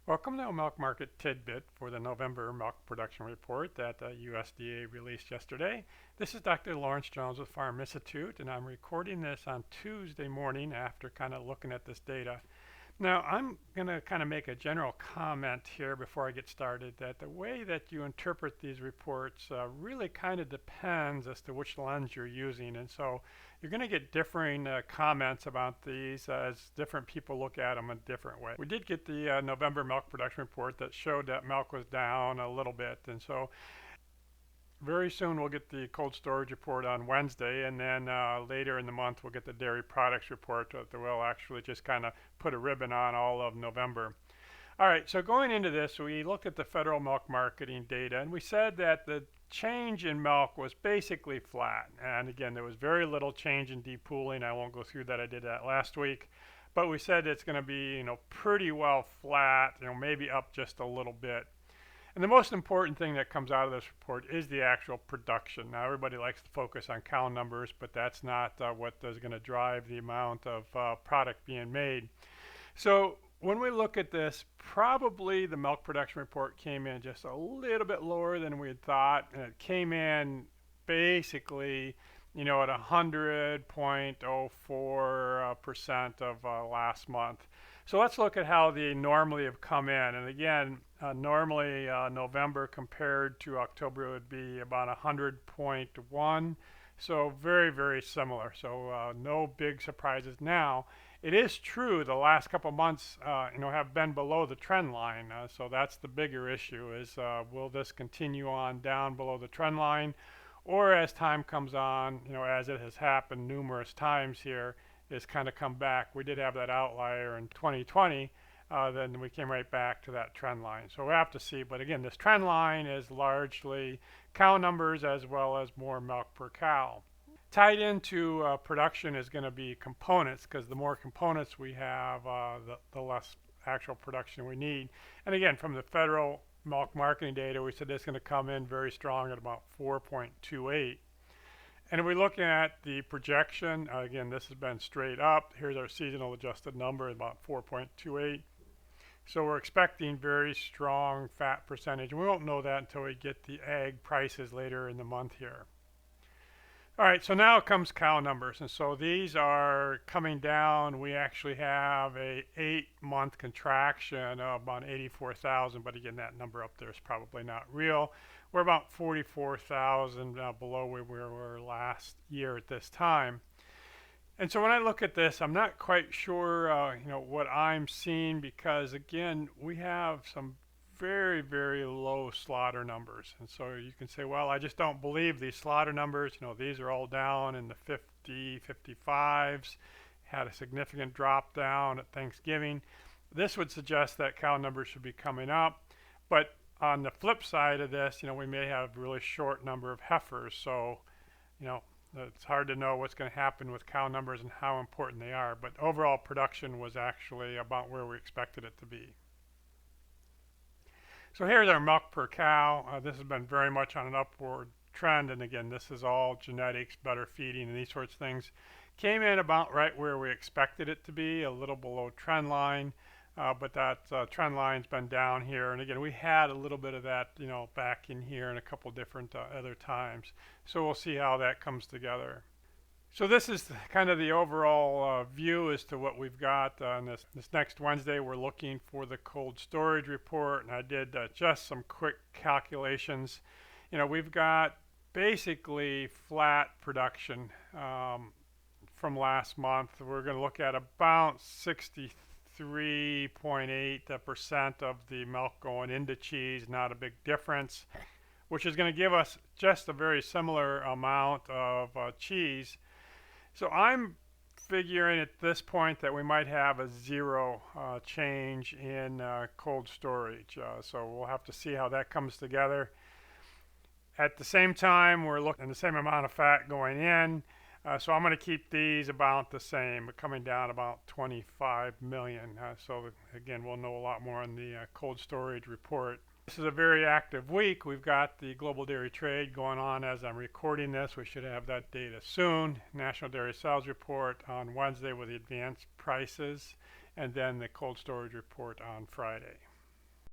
Welcome to Milk Market Tidbit for the November milk production report that USDA released yesterday. This is Dr. Lawrence Jones with Farm Institute, and I'm recording this on Tuesday morning after kind of looking at this data. Now, I'm going to kind of make a general comment here before I get started that the way that you interpret these reports really kind of depends as to which lens you're using. And so you're going to get differing comments about these as different people look at them in a different way. We did get the November milk production report that showed that milk was down a little bit. And so very soon we'll get the cold storage report on Wednesday, and then later in the month we'll get the dairy products report that will actually just kind of put a ribbon on all of November. All right, so going into this, we looked at the federal milk marketing data, and we said that the change in milk was basically flat. And again, there was very little change in depooling. I won't go through that. I did that last week. But we said it's going to be, pretty well flat, maybe up just a little bit. And the most important thing that comes out of this report is the actual production. Now, everybody likes to focus on cow numbers, but that's not what is going to drive the amount of product being made. So when we look at this, probably the milk production report came in just a little bit lower than we had thought, and it came in basically, at 100.04% of last month. So let's look at how they normally have come in. And again, normally November compared to October would be about 100.1. So very, very similar. So no big surprises. Now, it is true the last couple of months, have been below the trend line. So that's the bigger issue is will this continue on down below the trend line? Or as time comes on, as it has happened numerous times here, is kind of come back. We did have that outlier in 2020. Then we came right back to that trend line. So we have to see. But again, this trend line is largely cow numbers as well as more milk per cow. Tied into production is going to be components, because the more components we have, the less actual production we need. And again, from the federal milk marketing data, we said it's going to come in very strong at about 4.28. And if we look at the projection, again, this has been straight up. Here's our seasonal adjusted number, about 4.28. So we're expecting very strong fat percentage. And we won't know that until we get the egg prices later in the month here. All right, so now comes cow numbers. And so these are coming down. We actually have a 8-month contraction of about 84,000. But again, that number up there is probably not real. We're about 44,000 below where we were last year at this time. And so when I look at this, I'm not quite sure, what I'm seeing, because again, we have some very, very low slaughter numbers. And so you can say, well, I just don't believe these slaughter numbers. These are all down in the 50, 55s, had a significant drop down at Thanksgiving. This would suggest that cow numbers should be coming up. But on the flip side of this, we may have a really short number of heifers. So, it's hard to know what's going to happen with cow numbers and how important they are. But overall production was actually about where we expected it to be. So here's our milk per cow. This has been very much on an upward trend. And again, this is all genetics, better feeding, and these sorts of things. Came in about right where we expected it to be, a little below trend line. But that trend line's been down here. And again, we had a little bit of that, back in here and a couple different other times. So we'll see how that comes together. So this is kind of the overall view as to what we've got. On this next Wednesday, we're looking for the cold storage report. And I did just some quick calculations. We've got basically flat production from last month. We're going to look at about 63.8% of the milk going into cheese, not a big difference, which is going to give us just a very similar amount of cheese. So I'm figuring at this point that we might have a zero change in cold storage. So we'll have to see how that comes together. At the same time, we're looking at the same amount of fat going in. So I'm going to keep these about the same, but coming down about 25 million. So again, we'll know a lot more on the cold storage report. This is a very active week. We've got the global dairy trade going on as I'm recording this. We should have that data soon. National Dairy Sales Report on Wednesday with the advanced prices, and then the cold storage report on Friday.